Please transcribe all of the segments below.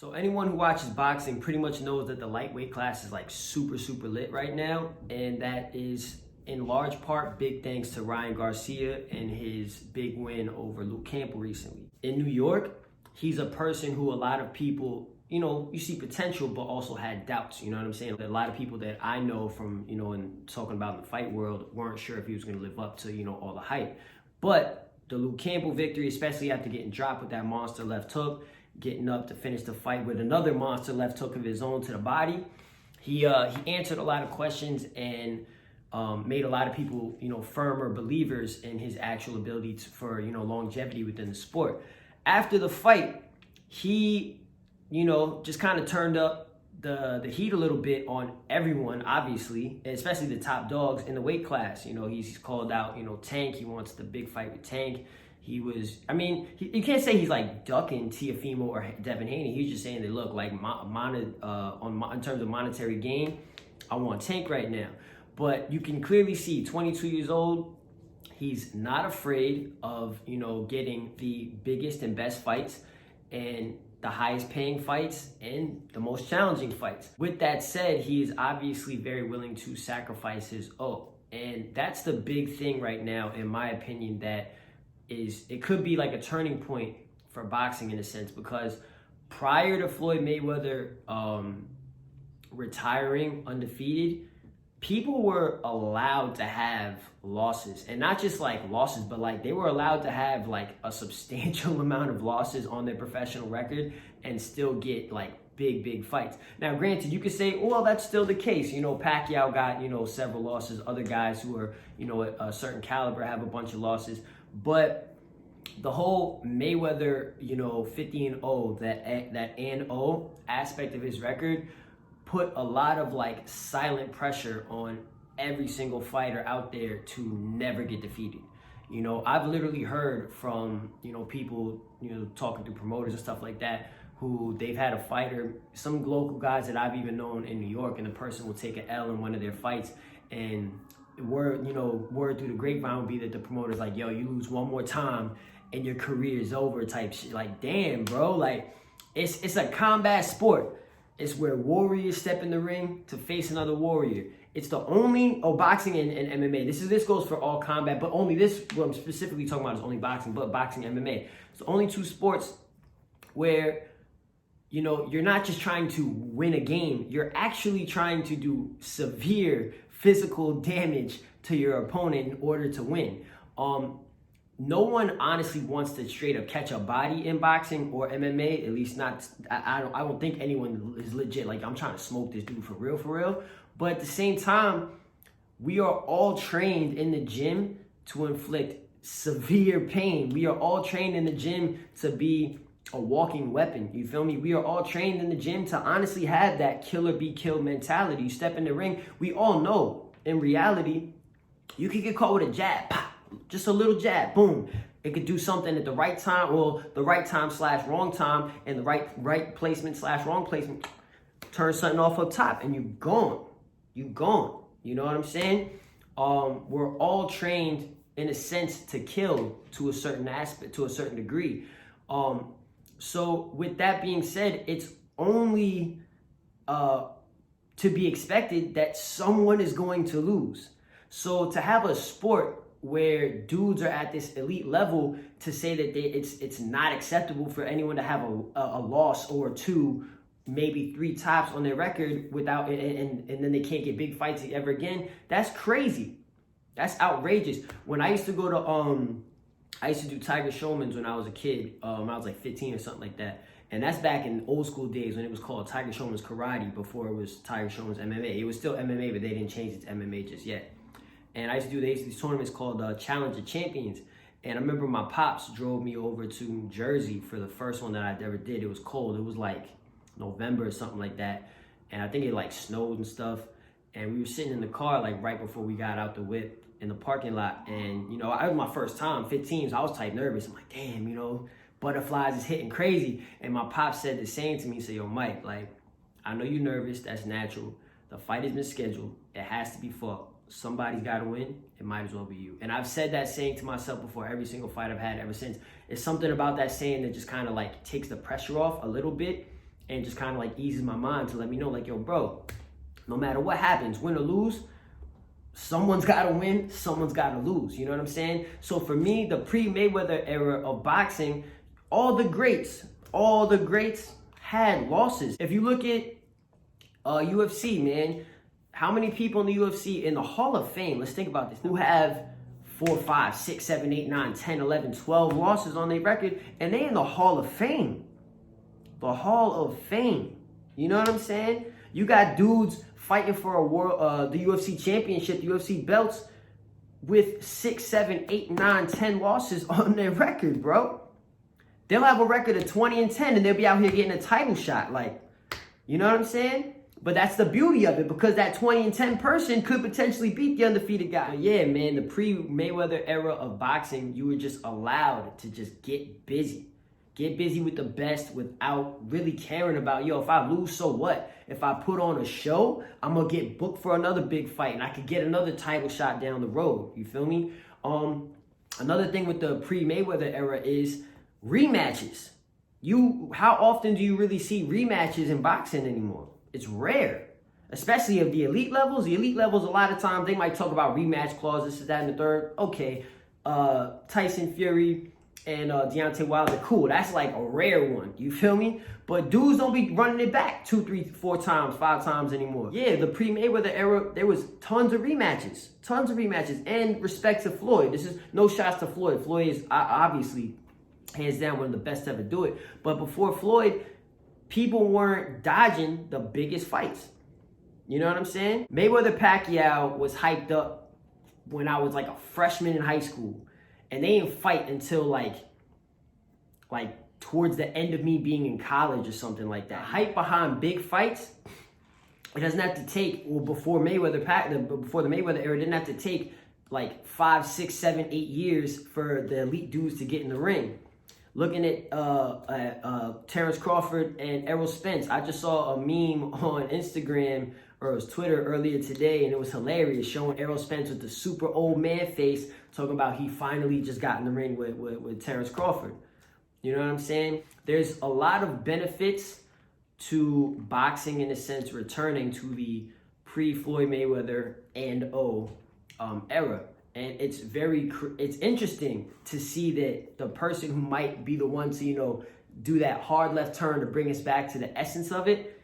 So anyone who watches boxing pretty much knows that the lightweight class is like super lit right now. And that is in large part big thanks to Ryan Garcia and his big win over Luke Campbell recently. In New York, he's a person who a lot of people, you see potential, but also had doubts, you know what I'm saying? A lot of people that I know from, and talking about in the fight world weren't sure if he was going to live up to, all the hype. But the Luke Campbell victory, especially after getting dropped with that monster left hook, getting up to finish the fight with another monster left hook of his own to the body, he answered a lot of questions and made a lot of people, firmer believers in his actual ability for longevity within the sport. After the fight, he, just kind of turned up the heat a little bit on everyone, obviously, especially the top dogs in the weight class. He's called out, Tank. He wants the big fight with Tank. He was, you can't say he's like ducking Teofimo or Devin Haney. He's just saying that, look, like in terms of monetary gain, I want Tank right now. But you can clearly see 22 years old, he's not afraid of, getting the biggest and best fights and the highest paying fights and the most challenging fights. With that said, he is obviously very willing to sacrifice his own. And that's the big thing right now, in my opinion, that it could be like a turning point for boxing in a sense, because prior to Floyd Mayweather retiring undefeated, people were allowed to have losses, and not just like losses, but like they were allowed to have like a substantial amount of losses on their professional record and still get like big fights. Now, granted, you could say, well, that's still the case. Pacquiao got, several losses. Other guys who are, a certain caliber have a bunch of losses. But the whole Mayweather, 50-0, that N-0 aspect of his record put a lot of like silent pressure on every single fighter out there to never get defeated. I've literally heard from, people, talking to promoters and stuff like that, who they've had a fighter, some local guys that I've even known in New York, and the person will take an L in one of their fights, and word through the grapevine would be that the promoter's like, yo, you lose one more time and your career is over type shit. Like, damn, bro, like it's a combat sport. It's where warriors step in the ring to face another warrior. It's the only, boxing and MMA. This goes for all combat, but only this, what I'm specifically talking about is only boxing, but boxing and MMA. It's the only two sports where, you're not just trying to win a game. You're actually trying to do severe physical damage to your opponent in order to win. No one honestly wants to straight up catch a body in boxing or MMA, at least not, I don't think anyone is legit, like, I'm trying to smoke this dude for real. But at the same time, we are all trained in the gym to inflict severe pain. We are all trained in the gym to be a walking weapon, you feel me? We are all trained in the gym to honestly have that killer be killed mentality. You step in the ring, we all know, in reality, you could get caught with a jab, pop. Just a little jab, boom. It could do something at the right time, or the right time / wrong time, and the right placement / wrong placement. Turn something off up top, and you gone. You gone. You know what I'm saying? We're all trained in a sense to kill to a certain aspect, to a certain degree. So with that being said, it's only to be expected that someone is going to lose. So to have a sport where dudes are at this elite level, to say that it's not acceptable for anyone to have a loss or two, maybe 3 tops on their record without, and then they can't get big fights ever again, that's crazy. That's outrageous. When I used to go to, I used to do Tiger Showman's when I was a kid, when I was like 15 or something like that. And that's back in old school days when it was called Tiger Showman's Karate before it was Tiger Showman's MMA. It was still MMA, but they didn't change it to MMA just yet. And I used to do these tournaments called Challenge of Champions. And I remember my pops drove me over to New Jersey for the first one that I ever did. It was cold. It was like November or something like that. And I think it like snowed and stuff. And we were sitting in the car like right before we got out the whip in the parking lot. And, it was my first time, 15, so I was type nervous. I'm like, damn, butterflies is hitting crazy. And my pop said the same to me. He said, yo, Mike, like, I know you're nervous. That's natural. The fight has been scheduled. It has to be fought. Somebody's got to win. It might as well be you. And I've said that saying to myself before every single fight I've had ever since. It's something about that saying that just kind of like takes the pressure off a little bit and just kind of like eases my mind to let me know, like, yo, bro, no matter what happens, win or lose, someone's got to win, someone's got to lose. You know what I'm saying? So for me, the pre-Mayweather era of boxing, all the greats had losses. If you look at UFC, man, how many people in the UFC in the Hall of Fame, let's think about this, who have 4, 5, 6, 7, 8, 9, 10, 11, 12 losses on their record, and they in the Hall of Fame. The Hall of Fame. You know what I'm saying? You got dudes fighting for a world, the UFC championship, the UFC belts, with 6, 7, 8, 9, 10 losses on their record, bro. They'll have a record of 20 and 10, and they'll be out here getting a title shot. Like, you know what I'm saying? But that's the beauty of it, because that 20 and 10 person could potentially beat the undefeated guy. Yeah, man, the pre-Mayweather era of boxing, you were just allowed to just get busy. Get busy with the best without really caring about, yo, if I lose, so what? If I put on a show, I'm going to get booked for another big fight, and I could get another title shot down the road. You feel me? Another thing with the pre-Mayweather era is rematches. How often do you really see rematches in boxing anymore? It's rare, especially of the elite levels. The elite levels, a lot of times, they might talk about rematch clauses, this, that, and the third. Okay, Tyson Fury and Deontay Wilder, cool. That's like a rare one. You feel me? But dudes don't be running it back 2, 3, 4 times, 5 times anymore. Yeah, the pre-Mayweather era, there was tons of rematches. And respect to Floyd. This is no shots to Floyd. Floyd is obviously, hands down, one of the best to ever do it. But before Floyd, people weren't dodging the biggest fights. You know what I'm saying? Mayweather-Pacquiao was hyped up when I was like a freshman in high school. And they didn't fight until like towards the end of me being in college or something like that. Hype behind big fights, it doesn't have to take, well, before the Mayweather era, it didn't have to take like 5, 6, 7, 8 years for the elite dudes to get in the ring. Looking at Terrence Crawford and Errol Spence. I just saw a meme on Instagram, or it was Twitter earlier today, and it was hilarious, showing Errol Spence with the super old man face, talking about he finally just got in the ring with Terrence Crawford. You know what I'm saying? There's a lot of benefits to boxing, in a sense, returning to the pre-Floyd Mayweather era. And it's interesting to see that the person who might be the one to, do that hard left turn to bring us back to the essence of it,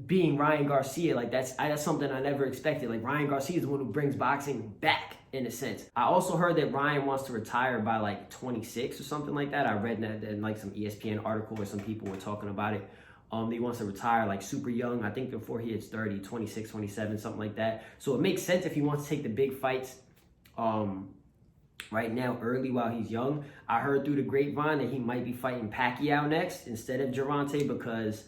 being Ryan Garcia. Like, that's something I never expected. Like, Ryan Garcia is the one who brings boxing back, in a sense. I also heard that Ryan wants to retire by like 26 or something like that. I read that in like some ESPN article where some people were talking about it. He wants to retire like super young. I think before he hits 30, 26, 27, something like that. So it makes sense if he wants to take the big fights right now early while he's young. I heard through the grapevine that he might be fighting Pacquiao next instead of Gervonta, because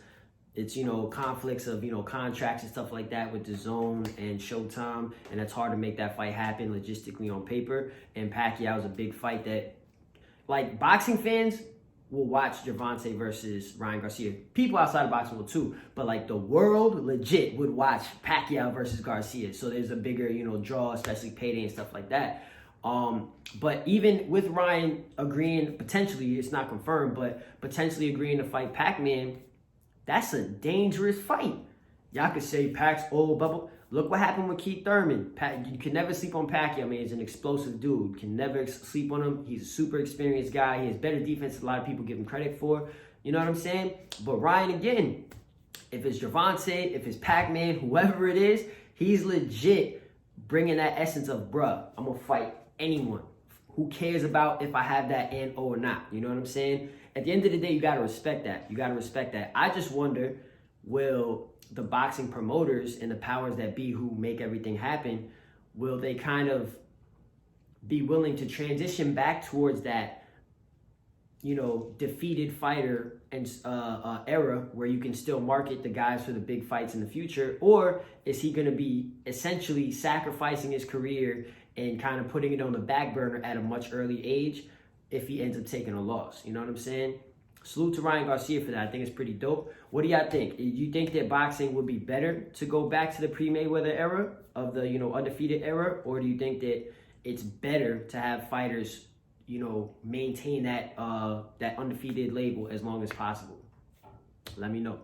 it's, conflicts of, contracts and stuff like that with DAZN and Showtime, and it's hard to make that fight happen logistically on paper. And Pacquiao is a big fight that, like, boxing fans will watch Gervonta versus Ryan Garcia. People outside of boxing will too, but like the world legit would watch Pacquiao versus Garcia. So there's a bigger, draw, especially payday and stuff like that. But even with Ryan agreeing, potentially, it's not confirmed, but potentially agreeing to fight Pac-Man, that's a dangerous fight. Y'all could say Pac's old bubble. Look what happened with Keith Thurman. You can never sleep on Pacquiao, man. He's an explosive dude. You can never sleep on him. He's a super experienced guy. He has better defense than a lot of people give him credit for. You know what I'm saying? But Ryan, again, if it's Gervonta, if it's Pac-Man, whoever it is, he's legit bringing that essence of, bruh, I'm going to fight anyone. Who cares about if I have that and or not? You know what I'm saying? At the end of the day, you got to respect that. You got to respect that. I just wonder, will the boxing promoters and the powers that be who make everything happen, will they kind of be willing to transition back towards that, defeated fighter and era where you can still market the guys for the big fights in the future? Or is he going to be essentially sacrificing his career and kind of putting it on the back burner at a much early age if he ends up taking a loss? You know what I'm saying? Salute to Ryan Garcia for that. I think it's pretty dope. What do y'all think? Do you think that boxing would be better to go back to the pre-Mayweather era of the, undefeated era? Or do you think that it's better to have fighters, maintain that undefeated label as long as possible? Let me know.